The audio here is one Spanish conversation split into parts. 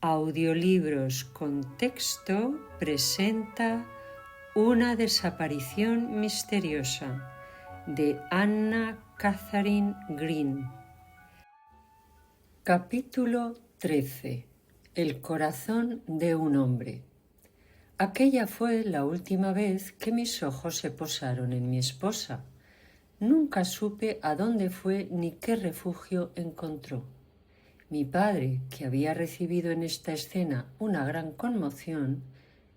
Audiolibros con texto presenta Una desaparición misteriosa de Anna Katharine Green. Capítulo 13. El corazón de un hombre. Aquella fue la última vez que mis ojos se posaron en mi esposa. Nunca supe a dónde fue ni qué refugio encontró. Mi padre, que había recibido en esta escena una gran conmoción,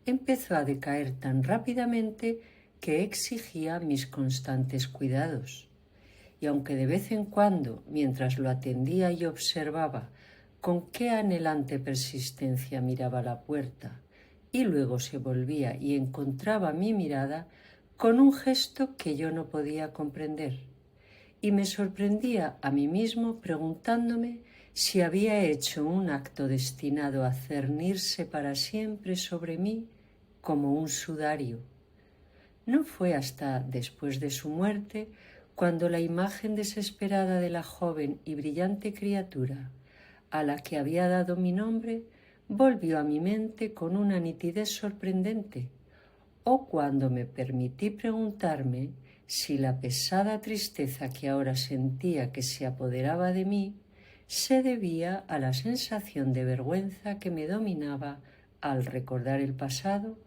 empezó a decaer tan rápidamente que exigía mis constantes cuidados. Y aunque de vez en cuando, mientras lo atendía y observaba, con qué anhelante persistencia miraba la puerta, y luego se volvía y encontraba mi mirada con un gesto que yo no podía comprender, y me sorprendía a mí mismo preguntándome si había hecho un acto destinado a cernirse para siempre sobre mí como un sudario. No fue hasta después de su muerte cuando la imagen desesperada de la joven y brillante criatura a la que había dado mi nombre volvió a mi mente con una nitidez sorprendente, o cuando me permití preguntarme si la pesada tristeza que ahora sentía que se apoderaba de mí se debía a la sensación de vergüenza que me dominaba al recordar el pasado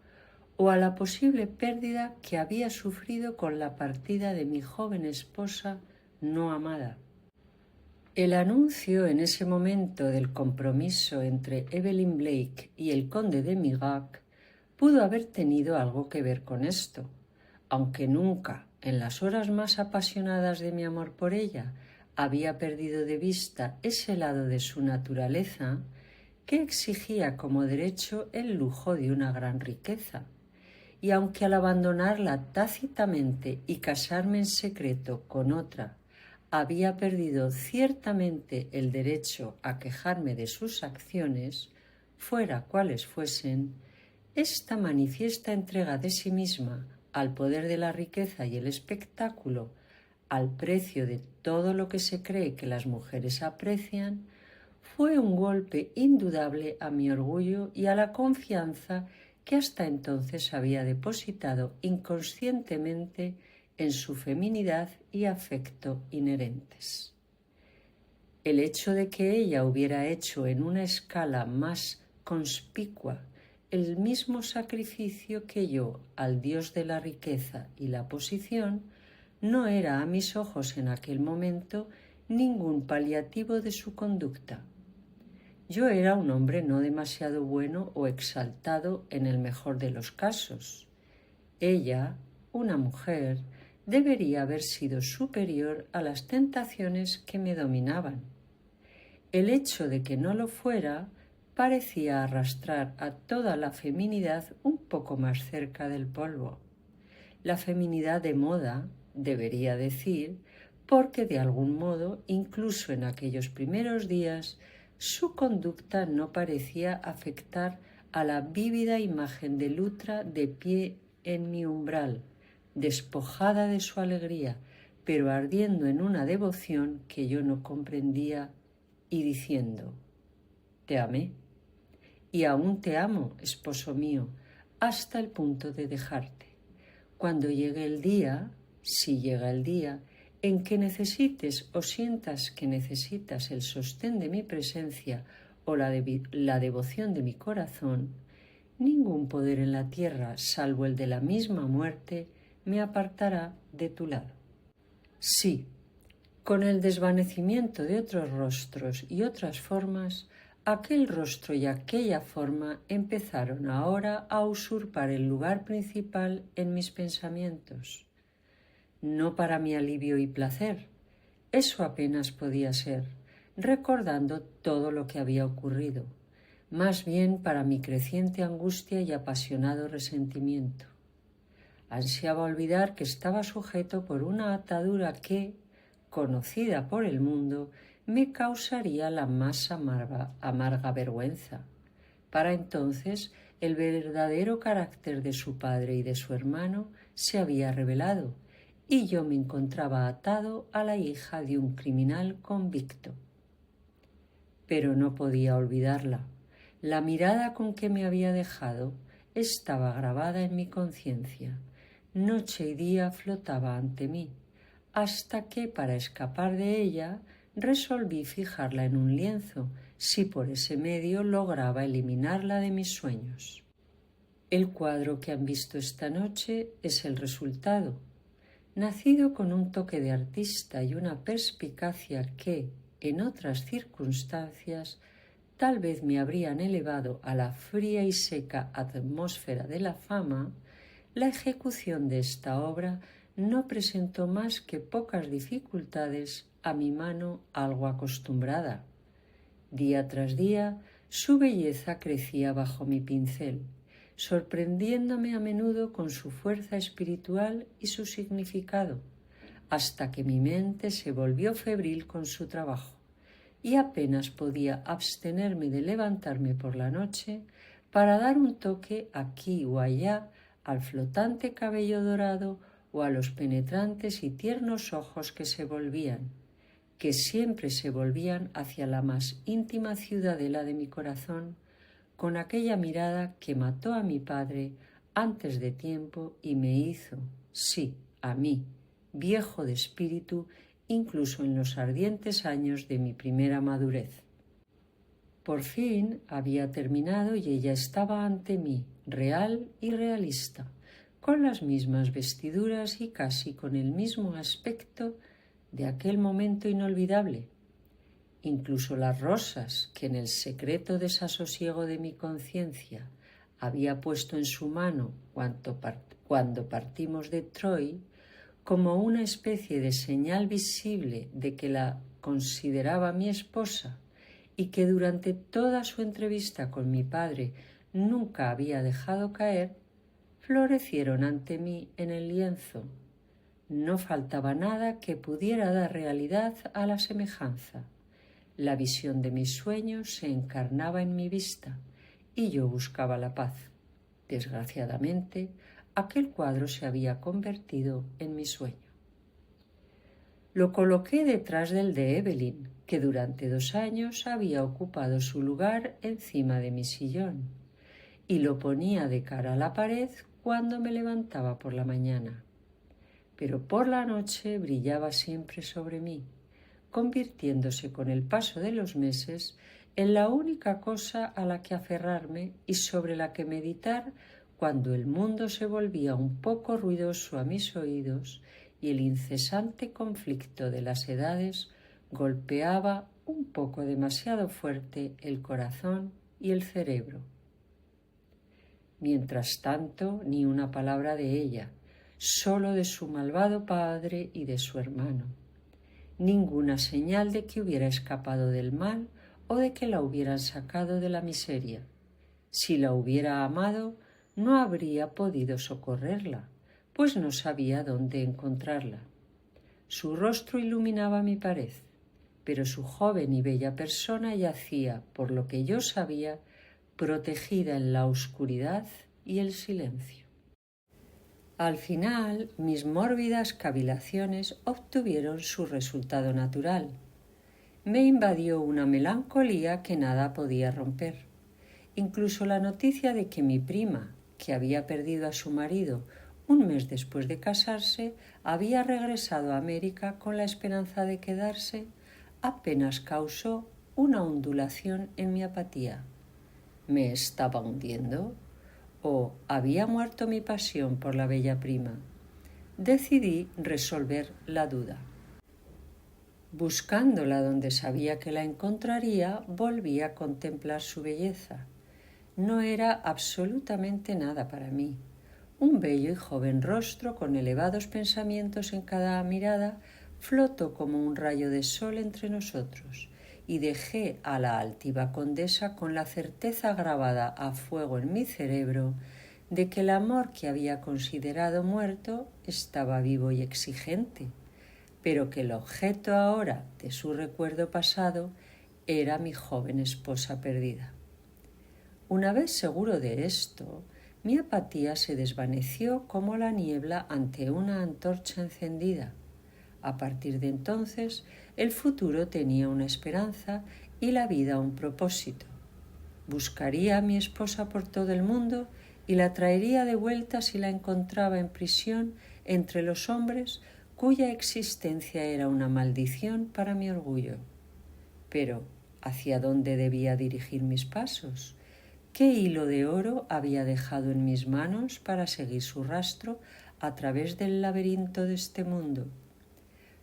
o a la posible pérdida que había sufrido con la partida de mi joven esposa no amada. El anuncio en ese momento del compromiso entre Evelyn Blake y el conde de Mirac pudo haber tenido algo que ver con esto, aunque nunca, en las horas más apasionadas de mi amor por ella, había perdido de vista ese lado de su naturaleza que exigía como derecho el lujo de una gran riqueza. Y aunque al abandonarla tácitamente y casarme en secreto con otra, había perdido ciertamente el derecho a quejarme de sus acciones, fuera cuales fuesen, esta manifiesta entrega de sí misma al poder de la riqueza y el espectáculo, al precio de todo lo que se cree que las mujeres aprecian, fue un golpe indudable a mi orgullo y a la confianza que hasta entonces había depositado inconscientemente en su feminidad y afecto inherentes. El hecho de que ella hubiera hecho en una escala más conspicua el mismo sacrificio que yo al dios de la riqueza y la posición no era a mis ojos en aquel momento ningún paliativo de su conducta. Yo era un hombre no demasiado bueno o exaltado en el mejor de los casos. Ella, una mujer, debería haber sido superior a las tentaciones que me dominaban. El hecho de que no lo fuera parecía arrastrar a toda la feminidad un poco más cerca del polvo. La feminidad de moda, debería decir, porque de algún modo, incluso en aquellos primeros días, su conducta no parecía afectar a la vívida imagen de Lutra de pie en mi umbral, despojada de su alegría, pero ardiendo en una devoción que yo no comprendía y diciendo: «Te amé, y aún te amo, esposo mío, hasta el punto de dejarte. Cuando llegue el día, si llega el día, en que necesites o sientas que necesitas el sostén de mi presencia o la devoción de mi corazón, ningún poder en la tierra, salvo el de la misma muerte, me apartará de tu lado». Sí, con el desvanecimiento de otros rostros y otras formas, aquel rostro y aquella forma empezaron ahora a usurpar el lugar principal en mis pensamientos. No para mi alivio y placer, eso apenas podía ser, recordando todo lo que había ocurrido, más bien para mi creciente angustia y apasionado resentimiento. Ansiaba olvidar que estaba sujeto por una atadura que, conocida por el mundo, me causaría la más amarga vergüenza. Para entonces, el verdadero carácter de su padre y de su hermano se había revelado, y yo me encontraba atado a la hija de un criminal convicto. Pero no podía olvidarla. La mirada con que me había dejado estaba grabada en mi conciencia. Noche y día flotaba ante mí, hasta que, para escapar de ella, resolví fijarla en un lienzo, si por ese medio lograba eliminarla de mis sueños. El cuadro que han visto esta noche es el resultado. Nacido con un toque de artista y una perspicacia que, en otras circunstancias, tal vez me habrían elevado a la fría y seca atmósfera de la fama, la ejecución de esta obra no presentó más que pocas dificultades a mi mano algo acostumbrada. Día tras día, su belleza crecía bajo mi pincel, sorprendiéndome a menudo con su fuerza espiritual y su significado, hasta que mi mente se volvió febril con su trabajo y apenas podía abstenerme de levantarme por la noche para dar un toque aquí o allá al flotante cabello dorado o a los penetrantes y tiernos ojos que siempre se volvían hacia la más íntima ciudadela de mi corazón, con aquella mirada que mató a mi padre antes de tiempo y me hizo, sí, a mí, viejo de espíritu, incluso en los ardientes años de mi primera madurez. Por fin había terminado y ella estaba ante mí, real y realista, con las mismas vestiduras y casi con el mismo aspecto de aquel momento inolvidable. Incluso las rosas que en el secreto desasosiego de mi conciencia había puesto en su mano cuando partimos de Troy, como una especie de señal visible de que la consideraba mi esposa y que durante toda su entrevista con mi padre nunca había dejado caer, florecieron ante mí en el lienzo. No faltaba nada que pudiera dar realidad a la semejanza. La visión de mis sueños se encarnaba en mi vista y yo buscaba la paz. Desgraciadamente, aquel cuadro se había convertido en mi sueño. Lo coloqué detrás del de Evelyn, que durante 2 años había ocupado su lugar encima de mi sillón, y lo ponía de cara a la pared cuando me levantaba por la mañana. Pero por la noche brillaba siempre sobre mí, convirtiéndose con el paso de los meses en la única cosa a la que aferrarme y sobre la que meditar cuando el mundo se volvía un poco ruidoso a mis oídos y el incesante conflicto de las edades golpeaba un poco demasiado fuerte el corazón y el cerebro. Mientras tanto, ni una palabra de ella, solo de su malvado padre y de su hermano. Ninguna señal de que hubiera escapado del mal o de que la hubieran sacado de la miseria. Si la hubiera amado, no habría podido socorrerla, pues no sabía dónde encontrarla. Su rostro iluminaba mi pared, pero su joven y bella persona yacía, por lo que yo sabía, protegida en la oscuridad y el silencio. Al final, mis mórbidas cavilaciones obtuvieron su resultado natural. Me invadió una melancolía que nada podía romper. Incluso la noticia de que mi prima, que había perdido a su marido un mes después de casarse, había regresado a América con la esperanza de quedarse, apenas causó una ondulación en mi apatía. ¿Me estaba hundiendo? ¿O había muerto mi pasión por la bella prima? Decidí resolver la duda. Buscándola donde sabía que la encontraría, volví a contemplar su belleza. No era absolutamente nada para mí. Un bello y joven rostro con elevados pensamientos en cada mirada flotó como un rayo de sol entre nosotros y dejé a la altiva condesa con la certeza grabada a fuego en mi cerebro de que el amor que había considerado muerto estaba vivo y exigente, pero que el objeto ahora de su recuerdo pasado era mi joven esposa perdida. Una vez seguro de esto, mi apatía se desvaneció como la niebla ante una antorcha encendida. A partir de entonces, el futuro tenía una esperanza y la vida un propósito. Buscaría a mi esposa por todo el mundo y la traería de vuelta si la encontraba en prisión entre los hombres cuya existencia era una maldición para mi orgullo. Pero, ¿hacia dónde debía dirigir mis pasos? ¿Qué hilo de oro había dejado en mis manos para seguir su rastro a través del laberinto de este mundo?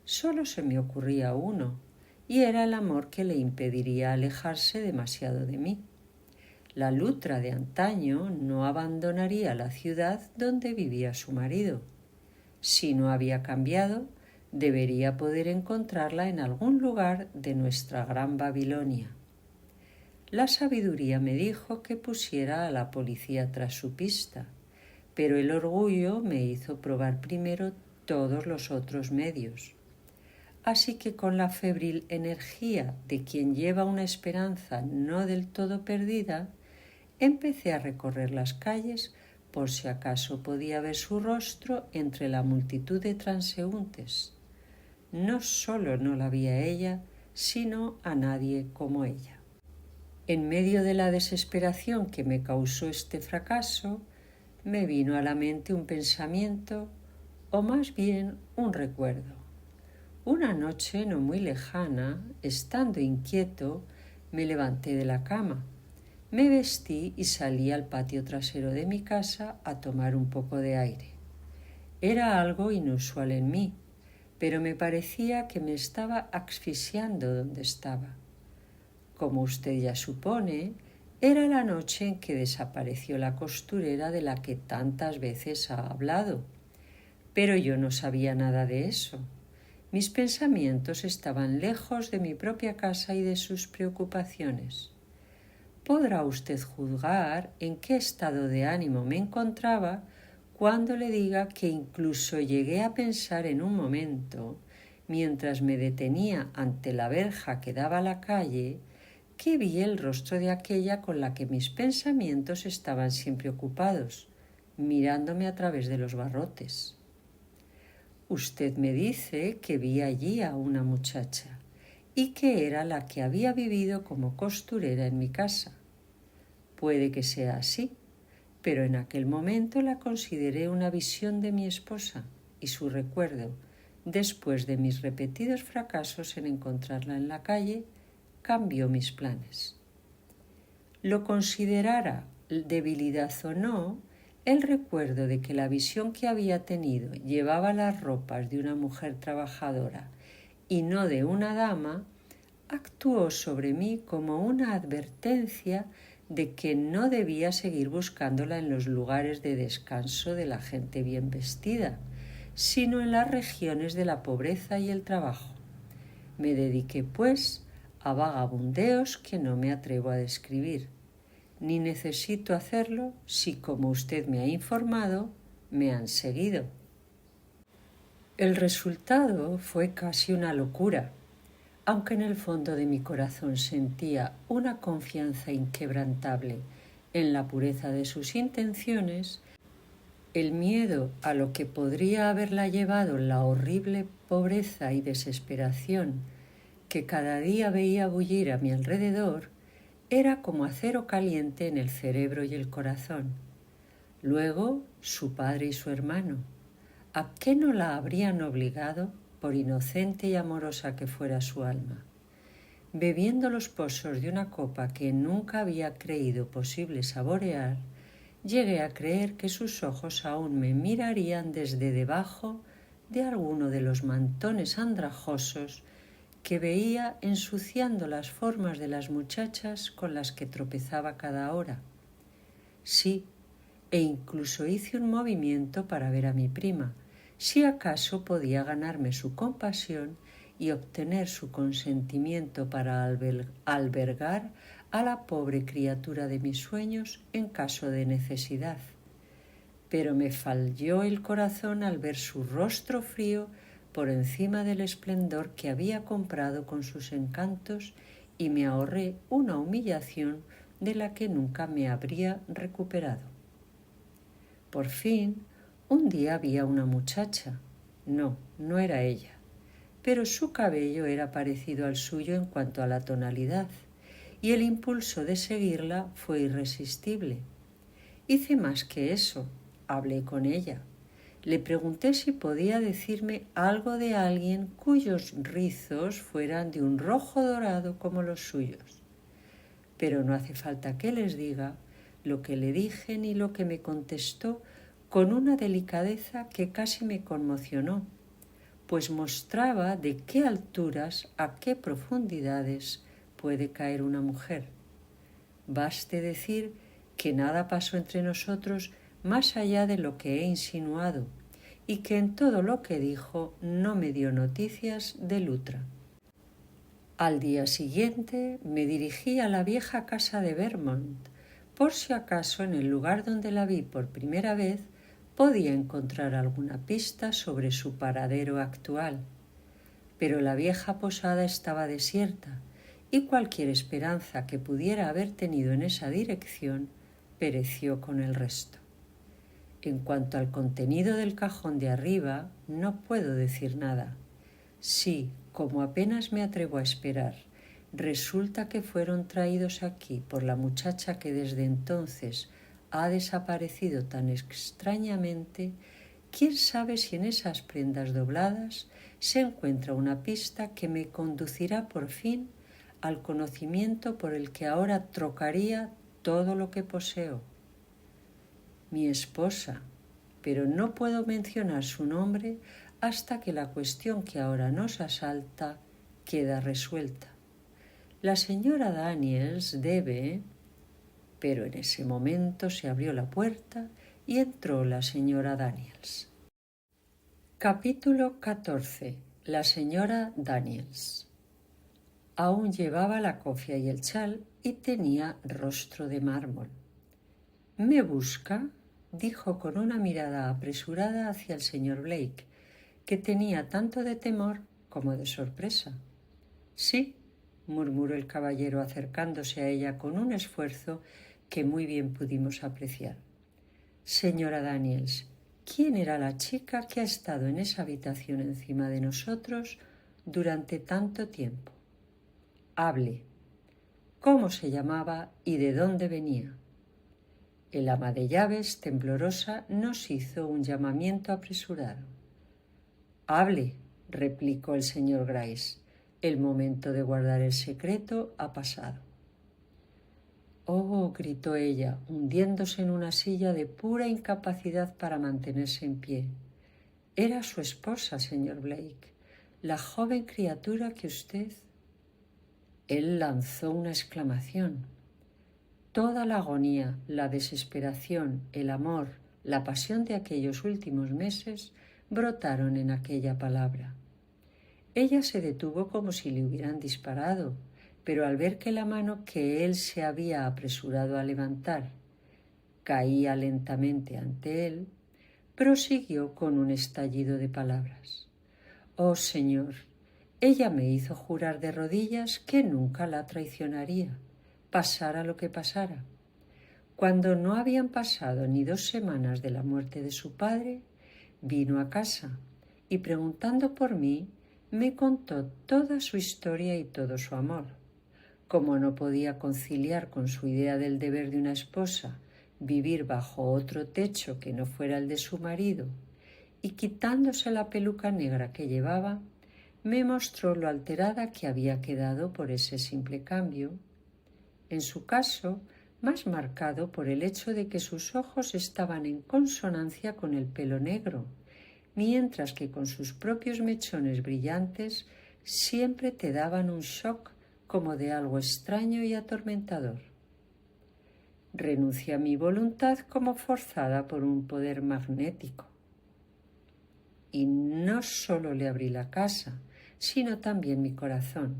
Solo se me ocurría uno, y era el amor que le impediría alejarse demasiado de mí. La Lutra de antaño no abandonaría la ciudad donde vivía su marido. Si no había cambiado, debería poder encontrarla en algún lugar de nuestra gran Babilonia. La sabiduría me dijo que pusiera a la policía tras su pista, pero el orgullo me hizo probar primero todos los otros medios. Así que con la febril energía de quien lleva una esperanza no del todo perdida, empecé a recorrer las calles por si acaso podía ver su rostro entre la multitud de transeúntes. No solo no la vi a ella, sino a nadie como ella. En medio de la desesperación que me causó este fracaso, me vino a la mente un pensamiento, o más bien un recuerdo. Una noche no muy lejana, estando inquieto, me levanté de la cama. Me vestí y salí al patio trasero de mi casa a tomar un poco de aire. Era algo inusual en mí, pero me parecía que me estaba asfixiando donde estaba. Como usted ya supone, era la noche en que desapareció la costurera de la que tantas veces ha hablado. Pero yo no sabía nada de eso. Mis pensamientos estaban lejos de mi propia casa y de sus preocupaciones. Podrá usted juzgar en qué estado de ánimo me encontraba cuando le diga que incluso llegué a pensar en un momento, mientras me detenía ante la verja que daba a la calle, que vi el rostro de aquella con la que mis pensamientos estaban siempre ocupados, mirándome a través de los barrotes. Usted me dice que vi allí a una muchacha y que era la que había vivido como costurera en mi casa. Puede que sea así, pero en aquel momento la consideré una visión de mi esposa y su recuerdo, después de mis repetidos fracasos en encontrarla en la calle, cambió mis planes. Lo considerara debilidad o no, el recuerdo de que la visión que había tenido llevaba las ropas de una mujer trabajadora y no de una dama, actuó sobre mí como una advertencia de que no debía seguir buscándola en los lugares de descanso de la gente bien vestida, sino en las regiones de la pobreza y el trabajo. Me dediqué, pues, a vagabundeos que no me atrevo a describir, ni necesito hacerlo si, como usted me ha informado, me han seguido. El resultado fue casi una locura. Aunque en el fondo de mi corazón sentía una confianza inquebrantable en la pureza de sus intenciones, el miedo a lo que podría haberla llevado la horrible pobreza y desesperación que cada día veía bullir a mi alrededor era como acero caliente en el cerebro y el corazón. Luego, su padre y su hermano. ¿A qué no la habrían obligado, por inocente y amorosa que fuera su alma? Bebiendo los pozos de una copa que nunca había creído posible saborear, llegué a creer que sus ojos aún me mirarían desde debajo de alguno de los mantones andrajosos que veía ensuciando las formas de las muchachas con las que tropezaba cada hora. Sí, e incluso hice un movimiento para ver a mi prima, si acaso podía ganarme su compasión y obtener su consentimiento para albergar a la pobre criatura de mis sueños en caso de necesidad. Pero me falló el corazón al ver su rostro frío por encima del esplendor que había comprado con sus encantos y me ahorré una humillación de la que nunca me habría recuperado. Por fin, un día vi a una muchacha. No era ella, pero su cabello era parecido al suyo en cuanto a la tonalidad, y el impulso de seguirla fue irresistible. Hice más que eso, hablé con ella. Le pregunté si podía decirme algo de alguien cuyos rizos fueran de un rojo dorado como los suyos. Pero no hace falta que les diga lo que le dije ni lo que me contestó con una delicadeza que casi me conmocionó, pues mostraba de qué alturas, a qué profundidades puede caer una mujer. Baste decir que nada pasó entre nosotros más allá de lo que he insinuado, y que en todo lo que dijo no me dio noticias de Lutra. Al día siguiente me dirigí a la vieja casa de Vermont, por si acaso en el lugar donde la vi por primera vez podía encontrar alguna pista sobre su paradero actual. Pero la vieja posada estaba desierta, y cualquier esperanza que pudiera haber tenido en esa dirección pereció con el resto. En cuanto al contenido del cajón de arriba, no puedo decir nada. Sí, como apenas me atrevo a esperar, resulta que fueron traídos aquí por la muchacha que desde entonces ha desaparecido tan extrañamente, quién sabe si en esas prendas dobladas se encuentra una pista que me conducirá por fin al conocimiento por el que ahora trocaría todo lo que poseo. Mi esposa, pero no puedo mencionar su nombre hasta que la cuestión que ahora nos asalta queda resuelta. La señora Daniels debe... Pero en ese momento se abrió la puerta y entró la señora Daniels. Capítulo 14. La señora Daniels. Aún llevaba la cofia y el chal y tenía rostro de mármol. «¿Me busca?», dijo con una mirada apresurada hacia el señor Blake, que tenía tanto de temor como de sorpresa. «Sí», murmuró el caballero acercándose a ella con un esfuerzo que muy bien pudimos apreciar. «Señora Daniels, ¿quién era la chica que ha estado en esa habitación encima de nosotros durante tanto tiempo? Hable. ¿Cómo se llamaba y de dónde venía?» El ama de llaves, temblorosa, nos hizo un llamamiento apresurado. «Hable», replicó el señor Gryce. «El momento de guardar el secreto ha pasado». «Oh», gritó ella, hundiéndose en una silla de pura incapacidad para mantenerse en pie. «Era su esposa, señor Blake, la joven criatura que usted...» Él lanzó una exclamación. Toda la agonía, la desesperación, el amor, la pasión de aquellos últimos meses brotaron en aquella palabra. Ella se detuvo como si le hubieran disparado, pero al ver que la mano que él se había apresurado a levantar caía lentamente ante él, prosiguió con un estallido de palabras. «Oh, señor, ella me hizo jurar de rodillas que nunca la traicionaría, pasara lo que pasara. Cuando no habían pasado ni 2 semanas de la muerte de su padre, vino a casa y, preguntando por mí, me contó toda su historia y todo su amor. Como no podía conciliar con su idea del deber de una esposa vivir bajo otro techo que no fuera el de su marido, y quitándose la peluca negra que llevaba, me mostró lo alterada que había quedado por ese simple cambio. En su caso, más marcado por el hecho de que sus ojos estaban en consonancia con el pelo negro, mientras que con sus propios mechones brillantes siempre te daban un shock como de algo extraño y atormentador. Renuncié a mi voluntad como forzada por un poder magnético. Y no solo le abrí la casa, sino también mi corazón,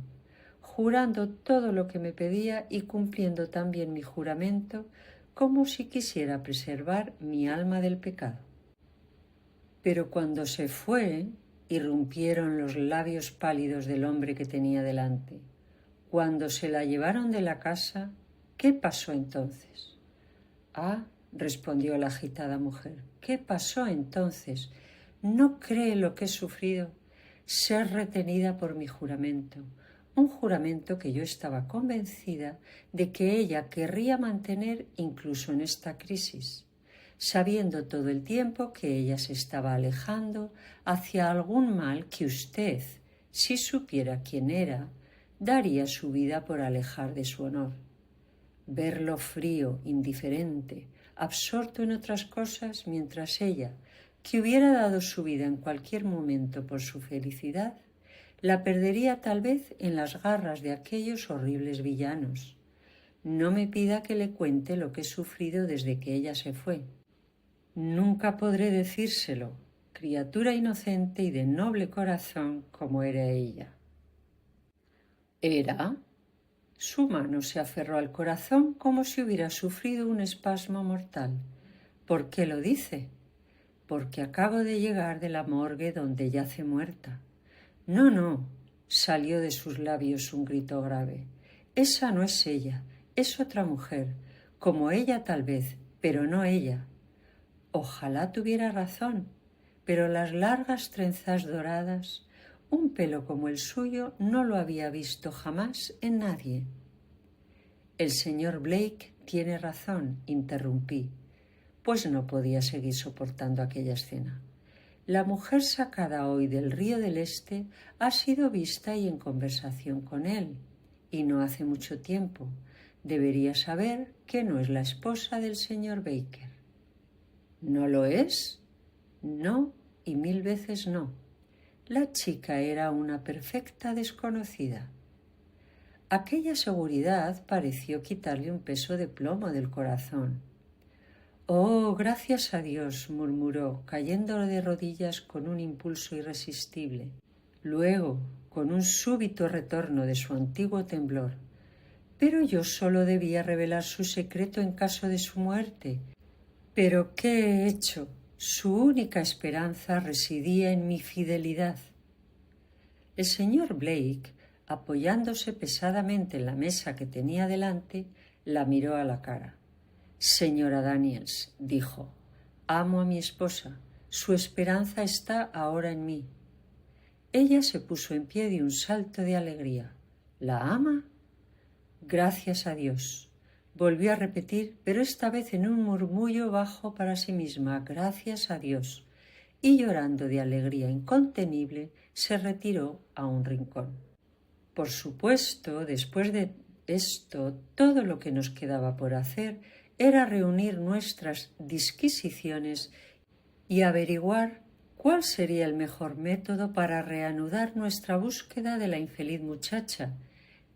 jurando todo lo que me pedía y cumpliendo también mi juramento como si quisiera preservar mi alma del pecado. Pero cuando se fue, irrumpieron los labios pálidos del hombre que tenía delante. Cuando se la llevaron de la casa, ¿qué pasó entonces? «Ah», respondió la agitada mujer, «¿qué pasó entonces? No cree lo que he sufrido. Ser retenida por mi juramento, un juramento que yo estaba convencida de que ella querría mantener incluso en esta crisis, sabiendo todo el tiempo que ella se estaba alejando hacia algún mal que usted, si supiera quién era, daría su vida por alejar de su honor. Verlo frío, indiferente, absorto en otras cosas, mientras ella, que hubiera dado su vida en cualquier momento por su felicidad, la perdería tal vez en las garras de aquellos horribles villanos. No me pida que le cuente lo que he sufrido desde que ella se fue. Nunca podré decírselo, criatura inocente y de noble corazón como era ella. ¿Era? Su mano se aferró al corazón como si hubiera sufrido un espasmo mortal. ¿Por qué lo dice? Porque acabo de llegar de la morgue donde yace muerta. No, no, salió de sus labios un grito grave. Esa no es ella, es otra mujer, como ella tal vez, pero no ella. Ojalá tuviera razón, pero las largas trenzas doradas, un pelo como el suyo, no lo había visto jamás en nadie. El señor Blake tiene razón, interrumpí, pues no podía seguir soportando aquella escena. La mujer sacada hoy del Río del Este ha sido vista y en conversación con él, y no hace mucho tiempo. Debería saber que no es la esposa del señor Baker. ¿No lo es? No, y 1000 veces no. La chica era una perfecta desconocida. Aquella seguridad pareció quitarle un peso de plomo del corazón. «Oh, gracias a Dios», murmuró, cayendo de rodillas con un impulso irresistible. Luego, con un súbito retorno de su antiguo temblor, «Pero yo solo debía revelar su secreto en caso de su muerte. ¿Pero qué he hecho? Su única esperanza residía en mi fidelidad». El señor Blake, apoyándose pesadamente en la mesa que tenía delante, la miró a la cara. «Señora Daniels», dijo, «amo a mi esposa. Su esperanza está ahora en mí». Ella se puso en pie de un salto de alegría. «¿La ama?» «Gracias a Dios», volvió a repetir, pero esta vez en un murmullo bajo para sí misma. «Gracias a Dios». Y llorando de alegría incontenible, se retiró a un rincón. Por supuesto, después de esto, todo lo que nos quedaba por hacer era reunir nuestras disquisiciones y averiguar cuál sería el mejor método para reanudar nuestra búsqueda de la infeliz muchacha,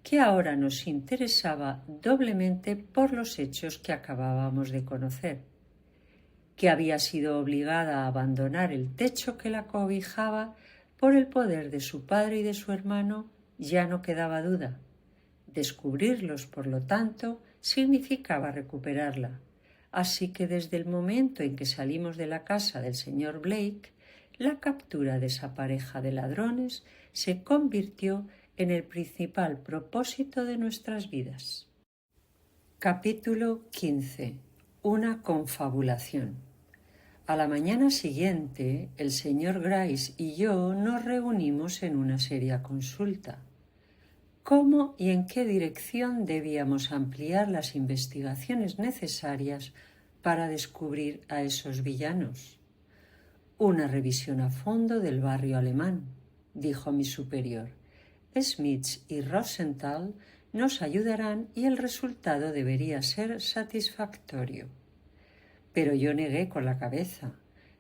que ahora nos interesaba doblemente por los hechos que acabábamos de conocer. Que había sido obligada a abandonar el techo que la cobijaba por el poder de su padre y de su hermano, ya no quedaba duda. Descubrirlos, por lo tanto, significaba recuperarla. Así que desde el momento en que salimos de la casa del señor Blake, la captura de esa pareja de ladrones se convirtió en el principal propósito de nuestras vidas. Capítulo 15. Una confabulación. A la mañana siguiente, el señor Grice y yo nos reunimos en una seria consulta. ¿Cómo y en qué dirección debíamos ampliar las investigaciones necesarias para descubrir a esos villanos? Una revisión a fondo del barrio alemán, dijo mi superior. Smith y Rosenthal nos ayudarán y el resultado debería ser satisfactorio. Pero yo negué con la cabeza.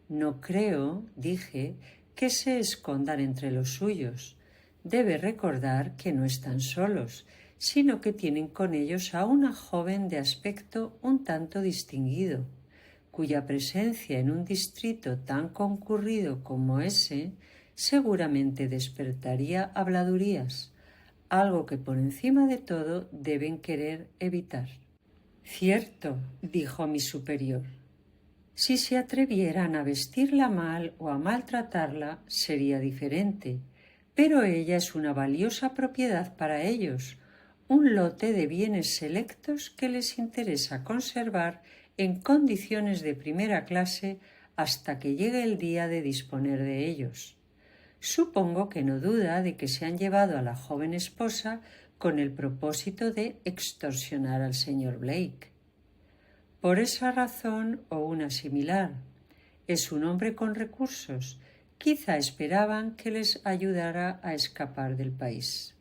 No creo, dije, que se escondan entre los suyos. Debe recordar que no están solos, sino que tienen con ellos a una joven de aspecto un tanto distinguido, cuya presencia en un distrito tan concurrido como ese seguramente despertaría habladurías, algo que por encima de todo deben querer evitar. Cierto, dijo mi superior. Si se atrevieran a vestirla mal o a maltratarla, sería diferente, pero ella es una valiosa propiedad para ellos, un lote de bienes selectos que les interesa conservar en condiciones de primera clase hasta que llegue el día de disponer de ellos. Supongo que no duda de que se han llevado a la joven esposa con el propósito de extorsionar al señor Blake. Por esa razón o una similar. Es un hombre con recursos. Quizá esperaban que les ayudara a escapar del país.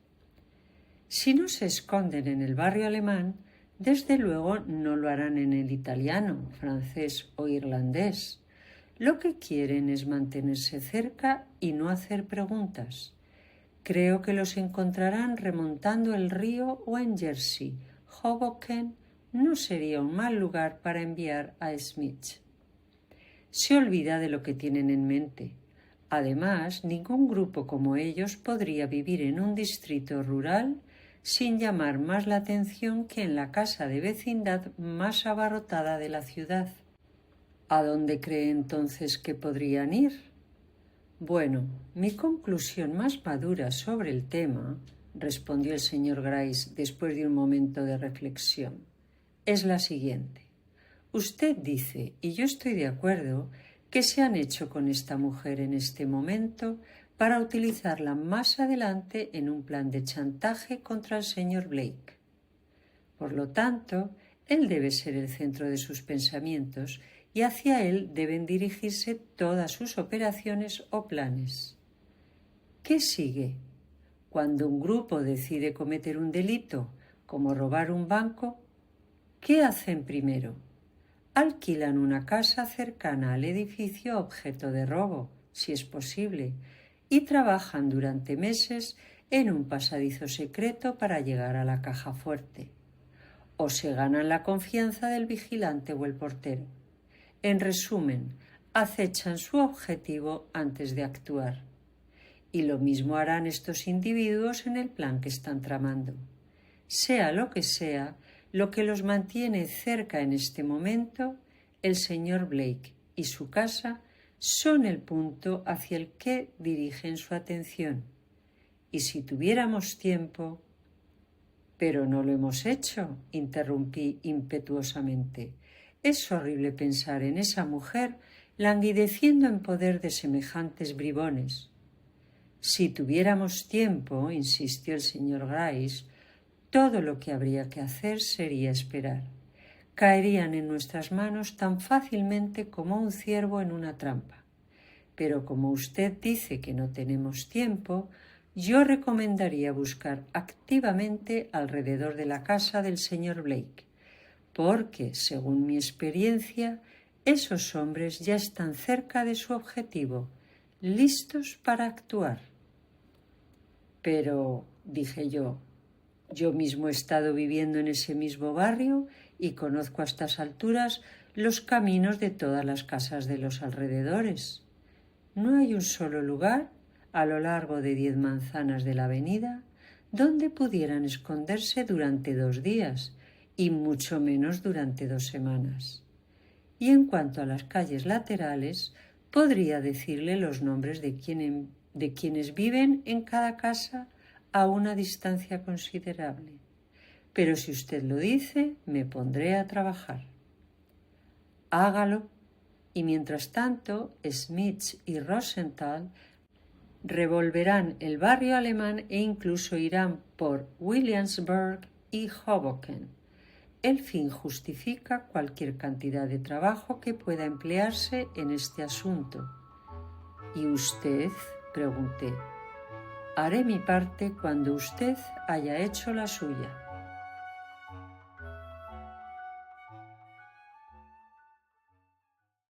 Si no se esconden en el barrio alemán, desde luego no lo harán en el italiano, francés o irlandés. Lo que quieren es mantenerse cerca y no hacer preguntas. Creo que los encontrarán remontando el río o en Jersey. Hoboken no sería un mal lugar para enviar a Smith. Se olvida de lo que tienen en mente. Además, ningún grupo como ellos podría vivir en un distrito rural sin llamar más la atención que en la casa de vecindad más abarrotada de la ciudad. ¿A dónde cree entonces que podrían ir? Bueno, mi conclusión más madura sobre el tema, respondió el señor Grice después de un momento de reflexión, es la siguiente. Usted dice, y yo estoy de acuerdo, que se han hecho con esta mujer en este momento para utilizarla más adelante en un plan de chantaje contra el señor Blake. Por lo tanto, él debe ser el centro de sus pensamientos y hacia él deben dirigirse todas sus operaciones o planes. ¿Qué sigue? Cuando un grupo decide cometer un delito, como robar un banco, ¿qué hacen primero? Alquilan una casa cercana al edificio objeto de robo, si es posible, y trabajan durante meses en un pasadizo secreto para llegar a la caja fuerte. O se ganan la confianza del vigilante o el portero. En resumen, acechan su objetivo antes de actuar. Y lo mismo harán estos individuos en el plan que están tramando. Sea, lo que los mantiene cerca en este momento, el señor Blake y su casa son el punto hacia el que dirigen su atención. Y si tuviéramos tiempo... Pero no lo hemos hecho, interrumpí impetuosamente. Es horrible pensar en esa mujer languideciendo en poder de semejantes bribones. Si tuviéramos tiempo, insistió el señor Grice, todo lo que habría que hacer sería esperar. Caerían en nuestras manos tan fácilmente como un ciervo en una trampa. Pero como usted dice que no tenemos tiempo, yo recomendaría buscar activamente alrededor de la casa del señor Blake, porque, según mi experiencia, esos hombres ya están cerca de su objetivo, listos para actuar. Pero, dije yo mismo he estado viviendo en ese mismo barrio y conozco a estas alturas los caminos de todas las casas de los alrededores. No hay un solo lugar a lo largo de 10 manzanas de la avenida donde pudieran esconderse durante 2 días y mucho menos durante 2 semanas. Y en cuanto a las calles laterales, podría decirle los nombres de quienes viven en cada casa a una distancia considerable. Pero si usted lo dice, me pondré a trabajar. Hágalo. Y mientras tanto, Smith y Rosenthal revolverán el barrio alemán e incluso irán por Williamsburg y Hoboken. El fin justifica cualquier cantidad de trabajo que pueda emplearse en este asunto. ¿Y usted? Pregunté. Haré mi parte cuando usted haya hecho la suya.